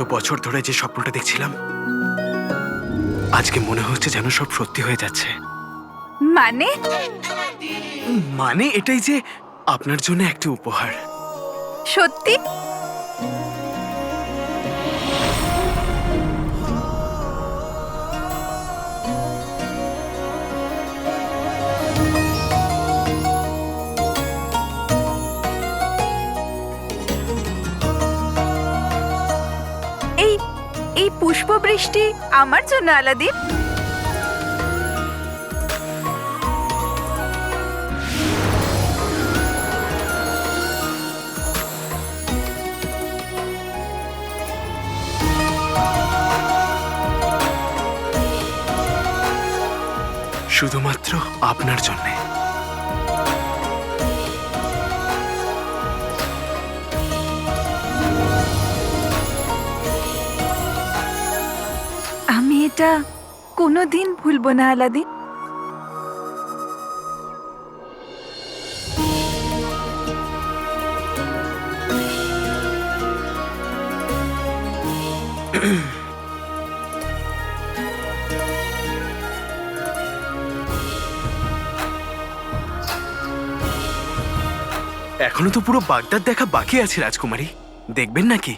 বছর ধরে যে স্বপ্নটা দেখছিলাম আজকে মনে হচ্ছে যেন সব সত্যি হয়ে যাচ্ছে। মানে? মানে এটাই যে আপনার জন্য একটি উপহার। সত্যি? এই এই পুষ্পবৃষ্টি আমার জন্য, আলাদিন? শুধুমাত্র আপনার জন্য। আমি এটা কোনোদিন ভুলবো না, আলাদিন। এখনো তো পুরো বাগদাদ দেখা বাকি আছে রাজকুমারী, দেখবেন নাকি?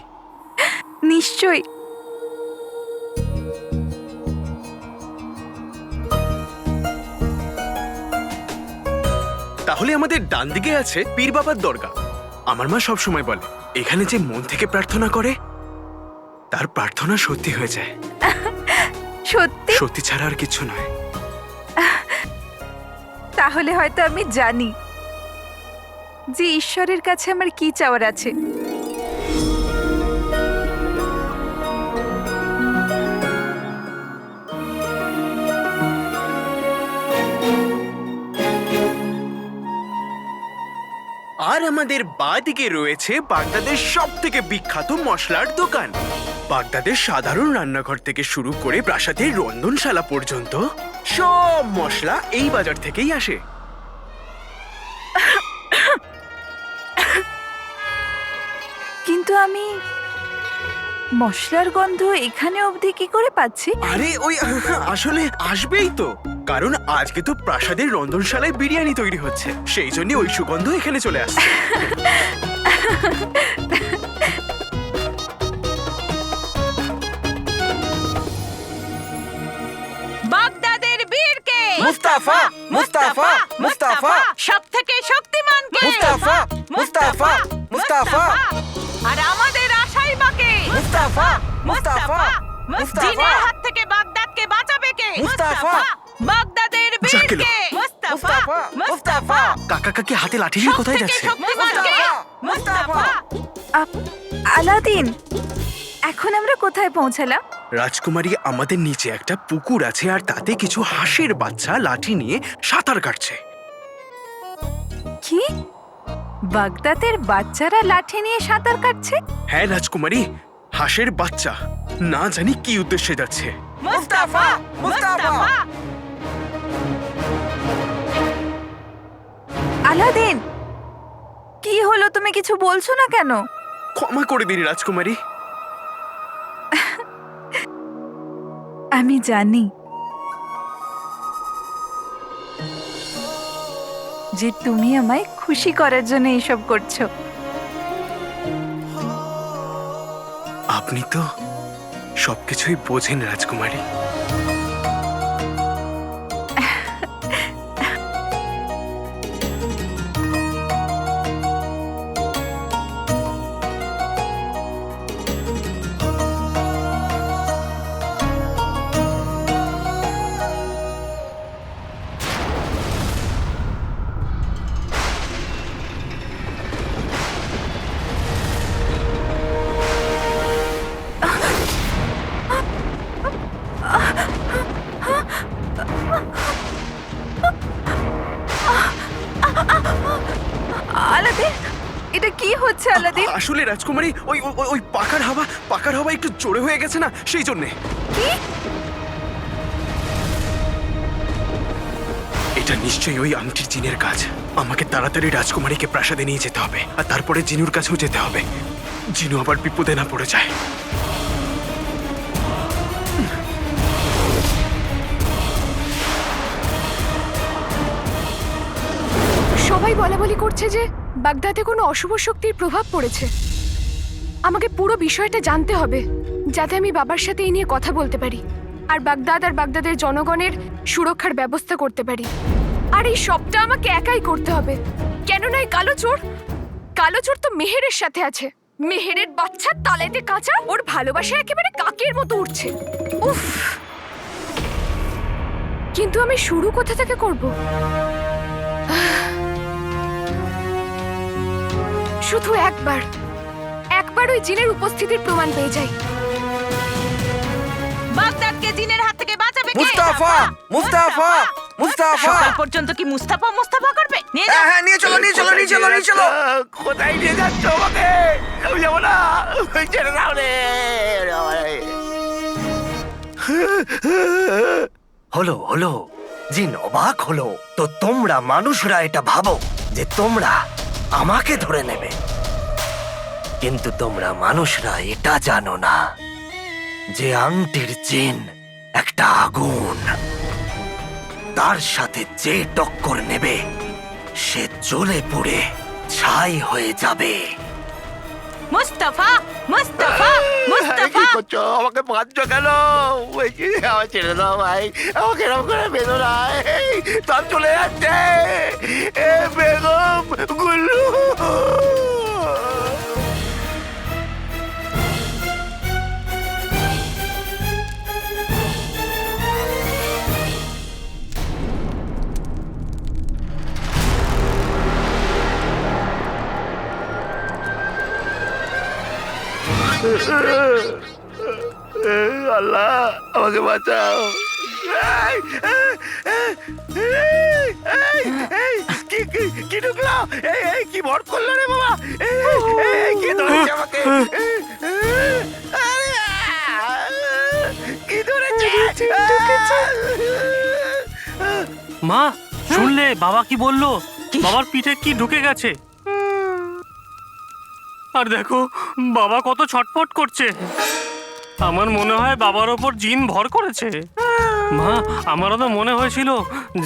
নিশ্চয়ই। তাহলে আমাদের ডান দিকে আছে পীর বাবার দরগা। আমার মা সব সময় বলে এখানে যে মন থেকে প্রার্থনা করে তার প্রার্থনা সত্যি হয়ে যায়। সত্যি? সত্যি ছাড়া আর কিছু নয়। তাহলে হয়তো আমি জানি যে ঈশ্বরের কাছে আমার কি চাওয়ার আছে। আর আমাদের বাঁদিকে রয়েছে বাগদাদের সব থেকে বিখ্যাত মশলার দোকান। বাগদাদের সাধারণ রান্নাঘর থেকে শুরু করে প্রাসাদের রন্ধনশালা পর্যন্ত সব মশলা এই বাজার থেকেই আসে। কিন্তু আমি মশলার গন্ধ এখানে অবধি কি করে পাচ্ছি? আরে ওই আসলে আসবেই তো, কারণ আজকে তো প্রাসাদের রন্ধনশালায় বিরিয়ানি তৈরি হচ্ছে, সেই জন্য ওই সুগন্ধ এখানে চলে আসছে। বাগদাদের বীরকে, মুস্তাফা, মুস্তাফা, মুস্তাফা, সবথেকে শক্তিমানকে, মুস্তাফা, মুস্তাফা, মুস্তাফা, আর আমাদের আশাইবাকে, মুস্তাফা, মুস্তাফা, জিনের হাত থেকে বাগদাদকে বাঁচাবে কে? মুস্তাফা, বাগদাদের যাক গেল। বীরকে, মুস্তাফা, মুস্তাফা, কাকা কাকি হাতে লাঠি নিয়ে কোথায় সবথেকে যাচ্ছে? শক্তিমানকে, মুস্তাফা। আলাদিন, এখন আমরা কোথায় পৌঁছালাম? রাজকুমারী, আমাদের নিচে একটা পুকুর আছে আর তাতে কিছু হাঁসের বাচ্চা লাঠি নিয়ে সাঁতার কাটছে। কি? বাগদাদের বাচ্চারা লাঠি নিয়ে সাঁতার কাটছে? হ্যাঁ রাজকুমারী, হাঁসের বাচ্চা। না জানি কি উদ্দেশ্যে যাচ্ছে। মুস্তাফা, মুস্তাফা। আলাদিন, কি হলো? তুমি কিছু বলছো না কেন? ক্ষমা করে দিন রাজকুমারী। আমি জানি যে তুমি আমায় খুশি করার জন্য এসব করছো। আপনি তো সবকিছুই বোঝেন রাজকুমারী। আলাদিন, এটা কি হচ্ছে আলাদিন? আসলে রাজকুমারী, ওই ওই- ওই পাখার হাওয়া একটু জোরে হয়ে গেছে না, সেই জন্যে। কি? এটা নিশ্চয়ই ওই আংটির জিনের কাজ। আমাকে তাড়াতাড়ি রাজকুমারীকে প্রাসাদে নিয়ে যেতে হবে, আর তারপরে জিনুর কাছেও যেতে হবে। জিনু আবার বিপদে না পড়ে যায়। বলা বলি করছে যে বাগদাদে কোনো অশুভ শক্তির প্রভাব পড়েছে। আমাকে পুরো বিষয়টা জানতে হবে যাতে আমি বাবার সাথে এই নিয়ে কথা বলতে পারি আর বাগদাদের জনগণের সুরক্ষার ব্যবস্থা করতে পারি। আর এই সবটা আমাকে একাই করতে হবে, কেননা এই কালো চোর তো মেহেরের সাথে আছে। মেহেরের বাচ্চা তালেতে কাঁচা, ওর ভালোবাসা একেবারে কাকের মতো উঠছে। উফ, কিন্তু আমি শুরু কোথা থেকে করব? শুধু একবার ওই জিনের উপস্থিতির প্রমাণ পেয়ে যাই। বাগদাদকে জিনের হাত থেকে বাঁচাবে কে? মুস্তাফা মুস্তাফা মুস্তাফা সকাল পর্যন্ত কি মুস্তাফা করবে? নিয়ে যাও। হ্যাঁ নিয়ে চলো নিয়ে চলো নিয়ে চলো নিয়ে চলো। কোথায় নিয়ে যাচ্ছ আমাকে? আমি যাবো না, ছেড়ে দাও রে। হলো জিন অবাক হলো। তো তোমরা মানুষরা এটা ভাবো যে তোমরা আমাকে ধরে নেবে, কিন্তু তোমরা মানুষরা এটা জানো না যে আংটির জিন একটা আগুন। তার সাথে যে টক্কর নেবে সে জ্বলে পুড়ে ছাই হয়ে যাবে। মুস্তাফা কি করছো? আমাকে মারছো কেন? বলছি আমার ছেড়ে দাও ভাই, আমাকে এরকম করে বেঁধো না। সব চলে যাচ্ছে। এ বেগম গুল্লু, আল্লাহ আমাকে বাঁচাও। কি ঢুকলো? কি ভর করলো রে বাবা? কি ধরেছে আমাকে? কি ধরেছে? মা, শুনলে বাবা কি বললো? বাবার পিঠে কি ঢুকে গেছে। আর দেখো বাবা কত ছটফট করছে। আমার মনে হয় বাবার ওপর জিন ভর করেছে। মা, আমারও তো মনে হয়েছিল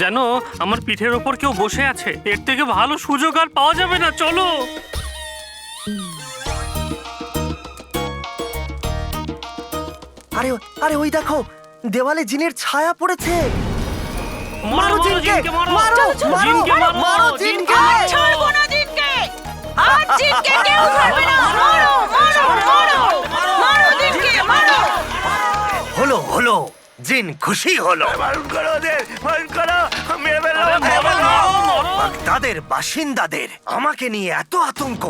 যেন আমার পিঠের ওপর কেউ বসে আছে। এর থেকে ভালো সুযোগ আর পাওয়া যাবে না। চলো। আরে আরে ওই দেখো, দেওয়ালে জিনের ছায়া পড়েছে। মারো জিনকে, মারো জিনকে, মারো জিনকে। আর ছাড়বো না জিনকে। আর জিনকে কেউ ছাড়বে না। মারো জিনকে, মারো। হলো জিন খুশি হলো। বারণ করো ওদের, বারণ করো। মেরে ফেলো, বাগদাদের বাসিন্দাদের আমাকে নিয়ে এত আতঙ্ক।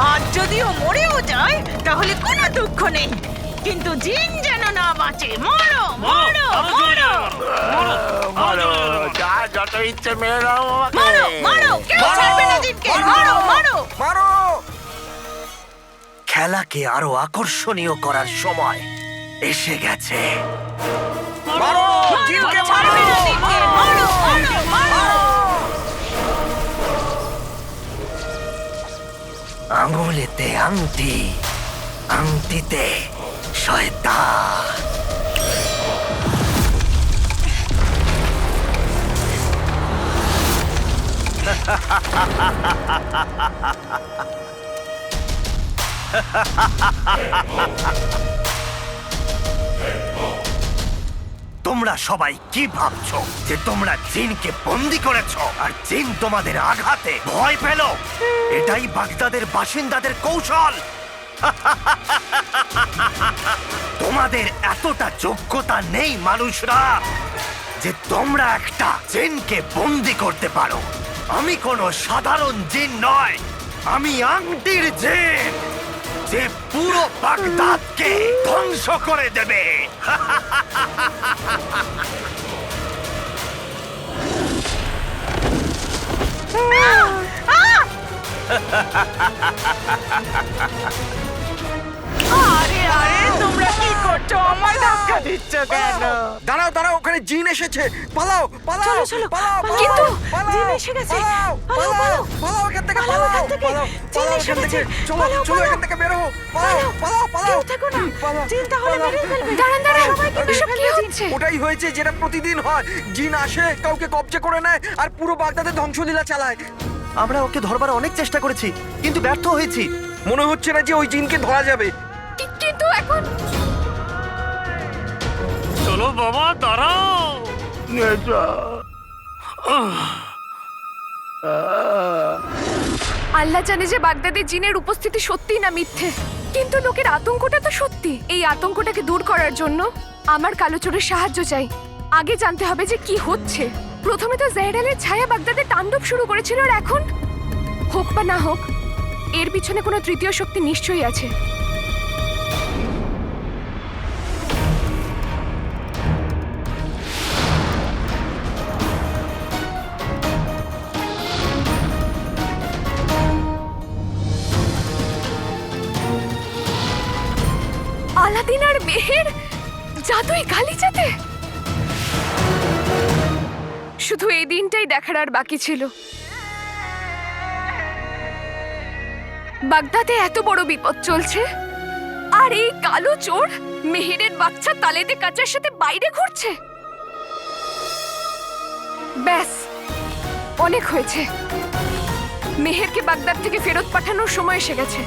আর যদিও মরেও যায় তাহলে কোনো দুঃখ নেই, কিন্তু জিন যেন না বাঁচে। মারো। যত ইচ্ছে মেরে নাও আমাকে। মারো, কেউ ছাড়বে না জিনকে। মারো। মারো। খেলাকে আরো আকর্ষণীয় করার সময় এসে গেছে। মারো জিনকে মারো। ছাড়বে না জিনকে। মারো। আঙুলেতে আংটি, আংটিতে শয়তান। তোমরা সবাই কি ভাবছো যে তোমরা জিনকে বন্দি করেছো আর জিন তোমাদের আঘাতে ভয় পেল? এটাই বাগদাদের বাসিন্দাদের কৌশল। তোমাদের এতটা যোগ্যতা নেই মানুষরা যে তোমরা একটা জিনকে বন্দি করতে পারো। আমি কোনো সাধারণ জিন নয়, আমি আংটির জিন, যে পুরো বাগদাদকে ধ্বংস করে দেবে। আরে তোমরা কি করছো? আমায় ধাক্কা দিচ্ছ কেন? দাঁড়াও দাঁড়াও, ওখানে জিন এসেছে। পালাও পালাও চলো, পালাও। কিন্তু পালাও, জিন এসে গেছে। পালাও পালাও, পালাও এখান থেকে। পালাও পালাও এখান থেকে। পালাও জিন পালাও এসে এখান থেকে। গেছে। চলো পালাও, চলো পালাও। এখান থেকে বের হও। পালাও পালাও পালাও। কেউ থেকো না। পালাও, জিন তাহলে পালাও। মেরে ফেলবে। দাঁড়ান দাঁড়ান সবাইকে এসব মেরে কি ফেলবে জিন। হচ্ছে? ওটাই হয়েছে যেটা প্রতিদিন হয়। জিন আসে, কাউকে কবজা করে নেয় আর পুরো বাগদাদে ধ্বংসলীলা চালায়। আমরা ওকে ধরবার অনেক চেষ্টা করেছি কিন্তু ব্যর্থ হয়েছি। মনে হচ্ছে না যে ওই জিনকে ধরা যাবে। কিন্তু এখন চলো বাবা দাঁড়াও। আল্লাহ জানে যে বাগদাদে জিনের উপস্থিতি সত্যি না মিথ্যে, কিন্তু লোকের আতঙ্কটা তো সত্যি। এই আতঙ্কটাকে দূর করার জন্য আমার কালোচোরের সাহায্য চাই। আগে জানতে হবে যে কি হচ্ছে। প্রথমে তো জেহরালের ছায়া বাগদাদে তাণ্ডব শুরু করেছিল, আর এখন হোক বা না হোক এর পিছনে কোনো তৃতীয় শক্তি নিশ্চয়ই আছে। আলাদিন আর মেহের জাদুই গালিচাতে। শুধু এই দিনটাই দেখার আর বাকি ছিল। বাগদাদে এত বড় বিপদ চলছে আর এই কালো চোর মেহেরের বাচ্চা তালেতে কাচার সাথে বাইরে ঘুরছে। ব্যাস, অনেক হয়েছে। মেহেরকে বাগদাদ থেকে ফেরত পাঠানোর সময় এসে গেছে।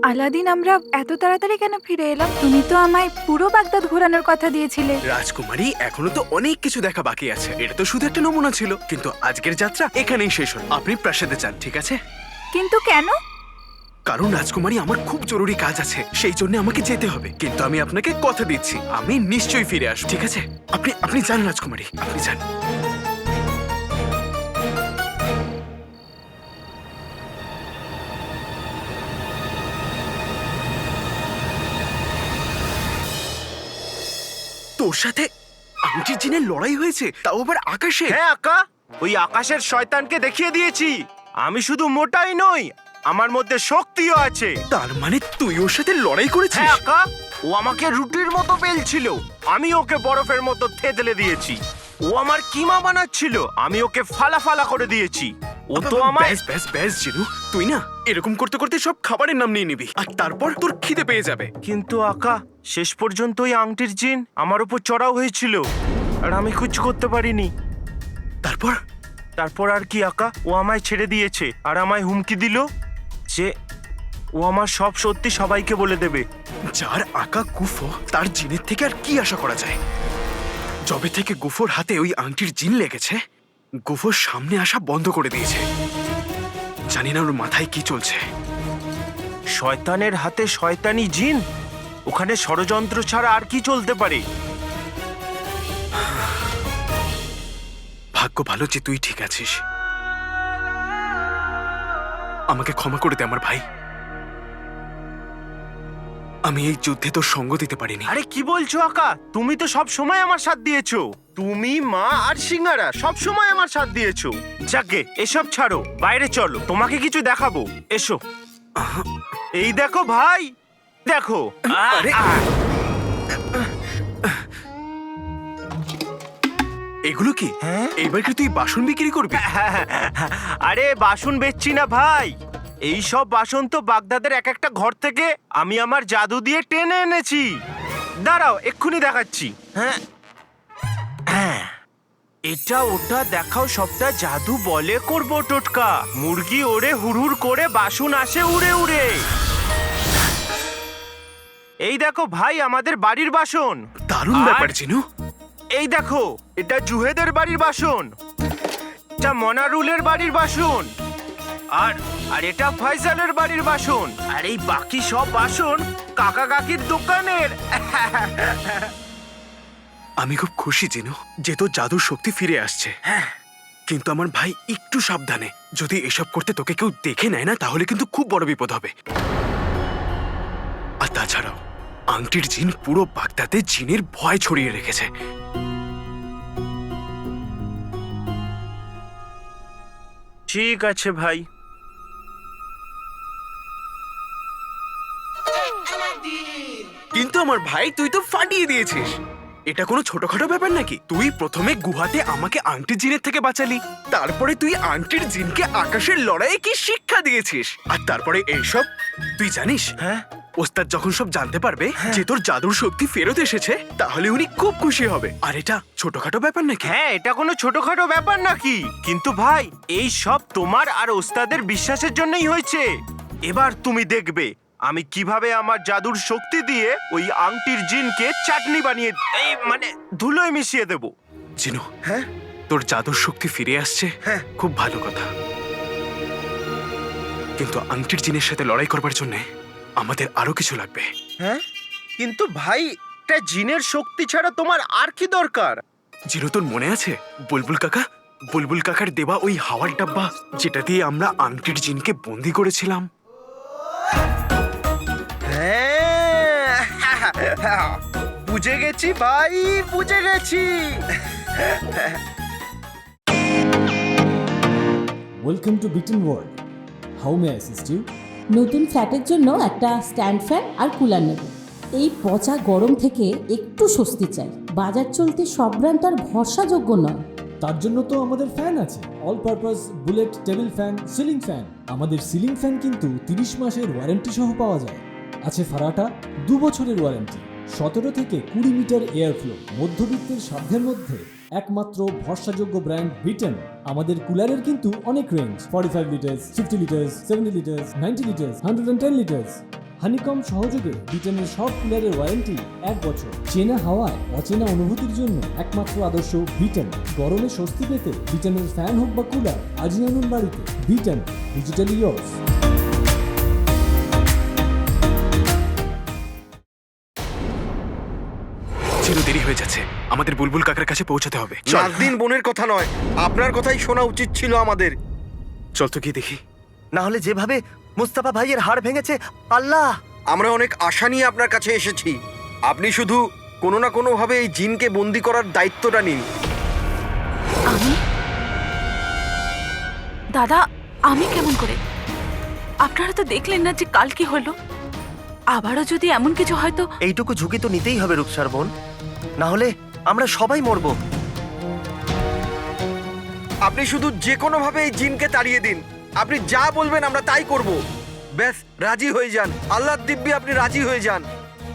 আলাদিন, আমরা এত তাড়াতাড়ি কেন ফিরে এলাম? তুমি তো আমায় পুরো বাগদাদ ঘোরানোর কথা দিয়েছিলে। রাজকুমারী, এখনো তো অনেক কিছু দেখা বাকি আছে। এটা তো শুধু একটা নমুনা ছিল, কিন্তু আজকের যাত্রা এখানেই শেষ হল। আপনি প্রাসাদে যান, ঠিক আছে? কিন্তু কেন? কারণ রাজকুমারী, আমার খুব জরুরি কাজ আছে, সেই জন্য আমাকে যেতে হবে। কিন্তু আমি আপনাকে কথা দিচ্ছি, আমি নিশ্চয়ই ফিরে আসবো, ঠিক আছে? আপনি আপনি যান রাজকুমারী, আপনি যান। তোর সাথে আংটির জিনের লড়াই হয়েছে, তাও আবার আকাশে। হ্যাঁ আকা, ওই আকাশের শয়তানকে দেখিয়ে দিয়েছি। আমি শুধু মোটাই নই, আমার মধ্যে শক্তিও আছে। তার মানে তুই ওর সাথে লড়াই করেছিস? হ্যাঁ আকা, ও আমাকে রুটির মতো বেলছিল, আমি ওকে বরফের মতো থেতলে দিয়েছি। ও আমার কিমা বানাচ্ছিল, আমি ওকে ফালা ফালা করে দিয়েছি। ও তো আমার ব্যাস ব্যাস ব্যাস জিনু, তুই না এরকম করতে করতে সব খাবারের নাম নিয়ে নিবি, আর তারপর তোর খিদে পেয়ে যাবে। কিন্তু আকা, শেষ পর্যন্ত ওই আংটির জিন আমার উপর চড়াও হয়েছিল আর আমি কিছু করতে পারিনি। তারপর তারপর আর কি আকা, ও আমায় ছেড়ে দিয়েছে আর আমায় হুমকি দিল যে ও আমার সব সত্যি সবাইকে বলে দেবে। যার আঁকা গুফো, তার জিনের থেকে আর কি আশা করা যায়? যবে থেকে গুফোর হাতে ওই আংটির জিন লেগেছে, গুফোর সামনে আসা বন্ধ করে দিয়েছে। জানি না ওর মাথায় কি চলছে। শয়তানের হাতে শয়তানি জিন, ওখানে ষড়যন্ত্র ছাড়া আর কি চলতে পারে? ভাগ্য ভালো যে তুই ঠিক আছিস। আমাকে ক্ষমা করে দে আমার ভাই, আমি এই যুদ্ধে তোর সঙ্গ দিতে পারিনি। আরে কি বলছো আকা, তুমি তো সব সময় আমার সাথ দিয়েছো। তুমি, মা আর সিঙ্গারা সব সময় আমার সাথ দিয়েছো। যাকে এসব ছাড়ো, বাইরে চলো, তোমাকে কিছু দেখাবো, এসো। এই দেখো ভাই, দেখো। আরে! এগুলো কি? হ্যাঁ? এইবার কি তুই বাসন বিক্রি করবি? আরে বাসন বেচছি না ভাই, এই সব বাসন তো বাগদাদের এক একটা ঘর থেকে আমি আমার জাদু দিয়ে টেনে এনেছি। দাঁড়াও, এক্ষুনি দেখাচ্ছি। হ্যাঁ হ্যাঁ, এটা ওটা দেখাও, সবটা জাদু বলে করবো টোটকা। মুরগি ওড়ে হুড়হুড় করে, বাসন আসে উড়ে উড়ে। এই দেখো ভাই, আমাদের বাড়ির বাসন। দারুণ আর- ব্যাপার জিনু। এই দেখো, এটা জুহেদের বাড়ির বাসন, এটা মনারুলের বাড়ির বাসন, আর আর এটা ফয়সালের বাড়ির বাসন, আর এই বাকি সব বাসন কাকা কাকির দোকানের। আমি খুব খুশি জিনু যে তোর জাদুর শক্তি ফিরে আসছে। কিন্তু আমার ভাই একটু সাবধানে, যদি এসব করতে তোকে কেউ দেখে নেয় না, তাহলে কিন্তু খুব বড় বিপদ হবে। আর তাছাড়াও আংটির জিন পুরো বাগদাদে জিনের ভয় ছড়িয়ে রেখেছে। ঠিক আছে ভাই, কিন্তু আমার ভাই তুই তো ফাটিয়ে দিয়েছিস। এটা কোনো ছোটখাটো ব্যাপার নাকি? তুই প্রথমে গুহাতে আমাকে আংটির জিনের থেকে বাঁচালি, তারপরে তুই আংটির জিনকে আকাশের লড়াইয়ে কি শিক্ষা দিয়েছিস, আর তারপরে এইসব। তুই জানিস হ্যাঁ ওস্তাদ যখন সব জানতে পারবে যে তোর জাদুর শক্তি ফেরত এসেছে, তাহলে উনি খুব খুশি হবে। আর এটা ছোটখাটো ব্যাপার নাকি? হ্যাঁ, এটা কোনো ছোটখাটো ব্যাপার নাকি? কিন্তু ভাই, এই সব তোমার আর ওস্তাদের বিশ্বাসের জন্যই হয়েছে। এবার তুমি দেখবে আমি কিভাবে আমার জাদুর শক্তি দিয়ে ওই আংটির জিনকে চাটনি বানিয়ে, এই মানে ধুলোয় মিশিয়ে দেব। জিনু, হ্যাঁ তোর জাদুর শক্তি ফিরে আসছে, হ্যাঁ। খুব ভালো কথা। কিন্তু আংটির জিনের সাথে লড়াই করবার জন্য আমাদের আরো কিছু লাগবে। হ্যাঁ, কিন্তু ভাই, এটা জিনের শক্তি ছাড়া তোমার আর কি দরকার? জিনু, তোর মনে আছে বুলবুল কাকা, বুলবুল কাকার দেওয়া ওই হাওয়ার ডাব্বা, যেটা দিয়ে আমরা আংটির জিনকে বন্দি করেছিলাম? হ্যাঁ, বুঝে গেছি ভাই, বুঝে গেছি। ওয়েলকাম টু বিটেন world. How may assist you? নতুন ফ্ল্যাটের জন্য একটা স্ট্যান্ড ফ্যান আর কুলার নেব। এই পচা গরম থেকে একটু স্বস্তি চাই। বাজার চলতে সব ব্র্যান্ড আর ভরসাযোগ্য নয়। তার জন্য তো আমাদের ফ্যান আছে, all purpose bullet table fan, ceiling fan. আমাদের সিলিং ফ্যান কিন্তু 30 মাসের ওয়ারেন্টি সহ পাওয়া যায়। আছে ফারাটা 2 বছরের ওয়ারেন্টি, 17 থেকে 20 মিটার এয়ার ফ্লো, মধ্যবিত্তের সাধ্যের মধ্যে একমাত্র ভরসাযোগ্য ব্র্যান্ড বিটেন। আমাদের কুলারের কিন্তু অনেক range, 45 litres, 50 litres, 70 litres, 90 litres, 110 litres. Honeycomb সহযোগে বিটেনের সব কুলারের ওয়ারেন্টি 1 বছর। চেনা হাওয়ায় অচেনা অনুভূতির জন্য একমাত্র আদর্শ বিটেন। গরমে স্বস্তি পেতে বিটেনের ফ্যান হোক বা কুলার, আজই আনুন বাড়িতে। Beaten, digitally years. জিনু, দেরি হয়ে যাচ্ছে, আমাদের বুলবুল কাকার কাছে পৌঁছাতে হবে। চল। নাজদিন বোনের কথা নয়, আপনার কথাই শোনা উচিত ছিল আমাদের। চল তো গিয়ে দেখি। না হলে যেভাবে মুস্তাফা ভাইয়ের হাড় ভেঙেছে, আল্লাহ! আমরা অনেক আশা নিয়ে আপনার কাছে এসেছি। আপনি শুধু কোনো না কোনো ভাবে এই জিনকে বন্দি করার দায়িত্বটা নিন। আমি? দাদা, আমি কেমন করে? আপনারা তো দেখলেন না যে কাল কি হলো। আবারও যদি এমন কিছু হয় তো? এইটুকু ঝুঁকি তো নিতেই হবে রূপসার বোন, না হলে আমরা সবাই মরবো। আপনি শুধু যে কোনো ভাবে এই জিনকে তাড়িয়ে দিন। আপনি যা বলবেন আমরা তাই করব। ব্যাস রাজি হয়ে যান, আল্লাহর দিব্যি আপনি রাজি হয়ে যান।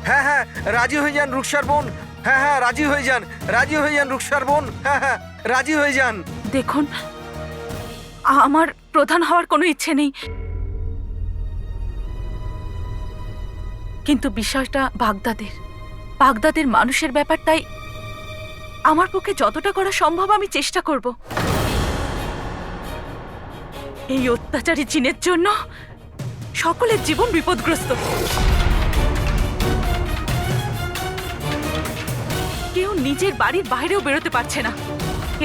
হ্যাঁ হ্যাঁ, রাজি হয়ে যান রুকসার বোন। হ্যাঁ হ্যাঁ, রাজি হয়ে যান, রাজি হয়ে যান রুকসার বোন। হ্যাঁ হ্যাঁ, রাজি হয়ে যান। দেখুন, আমার প্রধান হওয়ার কোনো ইচ্ছে নেই, কিন্তু বিষয়টা বাগদাদের মানুষের ব্যাপার, তাই আমার পক্ষে যতটা করা সম্ভব আমি চেষ্টা করব। এই অত্যাচারী জিনের জন্য সকলের জীবন বিপদগ্রস্ত। কেউ নিজের বাড়ির বাইরেও বেরোতে পারছে না।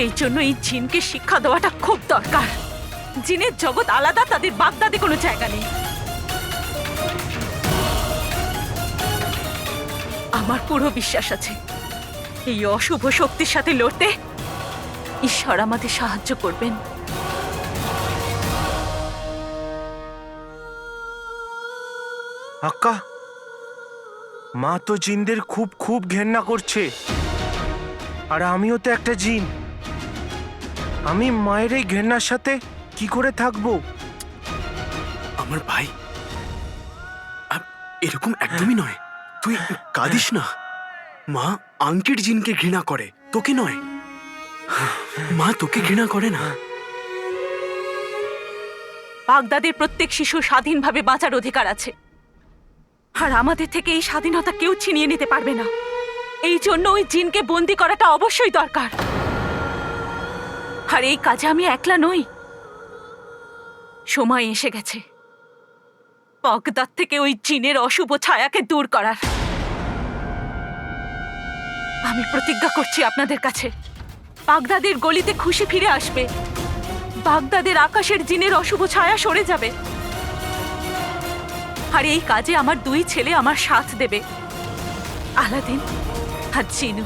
এই জন্য এই জিনকে শিক্ষা দেওয়াটা খুব দরকার। জিনের জগৎ আলাদা, তাদের বাগদাদে কোনো জায়গা নেই। আমার পুরো বিশ্বাস আছে এই অশুভ শক্তির সাথে লড়তে ঈশ্বর আমাদের সাহায্য করবেন। আক্কা, মা তো জিনদের খুব খুব ঘেন্না করছে, আর আমিও তো একটা জিন। আমি মায়ের এই ঘেন্নার সাথে কি করে থাকবো? আমার ভাই এরকম একদমই নয়, তুই কাঁদিস না। মা আংটির জিনকে ঘৃণা করে, তোকে নয়। মা তোকে ঘৃণা করে না। বাগদাদের প্রত্যেক শিশু স্বাধীনভাবে বাঁচার অধিকার আছে, আর আমাদের থেকে এই স্বাধীনতা কেউ ছিনিয়ে নিতে পারবে না। এই জন্য ওই জিনকে বন্দি করাটা অবশ্যই দরকার। আর এই কাজে আমি একলা নই, সময় এসে গেছে বাগদাদ থেকে ওই জিনের অশুভ ছায়াকে দূর করার। আমি প্রতিজ্ঞা করছি আপনাদের কাছে, বাগদাদের গলিতে খুশি ফিরে আসবে, বাগদাদের আকাশের জিনের অশুভ ছায়া সরে যাবে। আর এই কাজে আমার 2 ছেলে আমার সাথ দেবে, আলাদিন আর জিনু।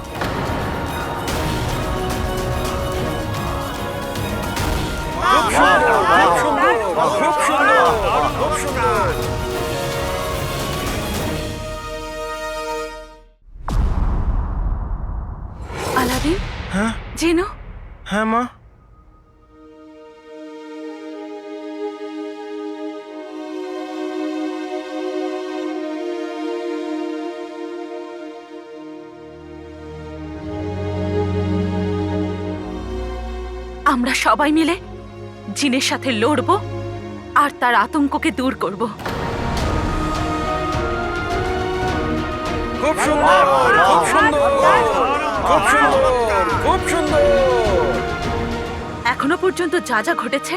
খুব সুন্দর, খুব সুন্দর, খুব সুন্দর, খুব সুন্দর। জেনো, হ্যাঁ মা। আমরা সবাই মিলে জিনের সাথে লড়বো আর তার আতঙ্ককে দূর করব। খুব সুন্দর, খুব সুন্দর, খুব সুন্দর, খুব সুন্দর। এখনো পর্যন্ত যা যা ঘটেছে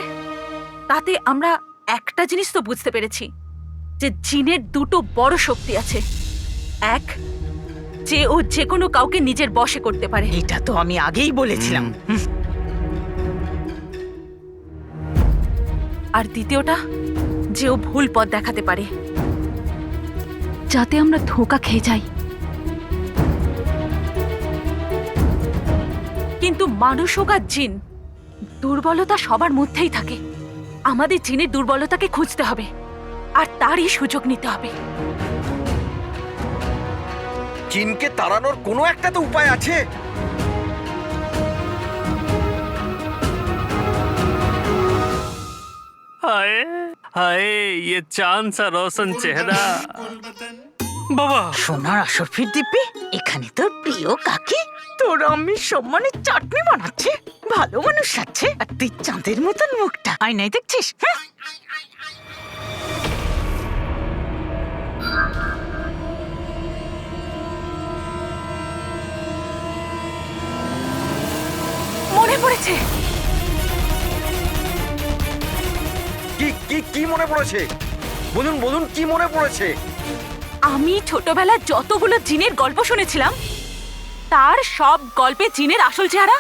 তাতে আমরা একটা জিনিস তো বুঝতে পেরেছি, যে জিনের দুটো বড় শক্তি আছে। এক, যে ও যে কোনো কাউকে নিজের বশে করতে পারে। এটা তো আমি আগেই বলেছিলাম। আর দ্বিতীয়টা, যে ও ভুল পথ দেখাতে পারে, যাতে আমরা ধোঁকা খেয়ে যাই। কিন্তু মানুষ হোক আর জিন, দুর্বলতা সবার মধ্যেই থাকে। আমাদের জিনের দুর্বলতাকে খুঁজতে হবে আর তারই সুযোগ নিতে হবে। জিনকে তাড়ানোর কোনো একটা তো উপায় আছে। हाय हाय ये चांद सा रोशन चेहरा। বাবা, সোনার আসরফির দিব্যি, এখানে তোর প্রিয় কাকি তোর আমি সম্মানের চাটনি বানাচ্ছে, ভালো মানুষ আছে, আর তুই চাঁদের মতন মুখটা আয়নায় দেখছিস। হ্যাঁ, মনে পড়েছে। কি কি কি মনে পড়েছে? বলুন বলুন, কি মনে পড়েছে? আমি ছোটবেলায় যতগুলো জিনের গল্প শুনেছিলাম, তার সব গল্পে জিনের আসল চেহারা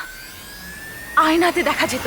আয়নাতে দেখা যেত।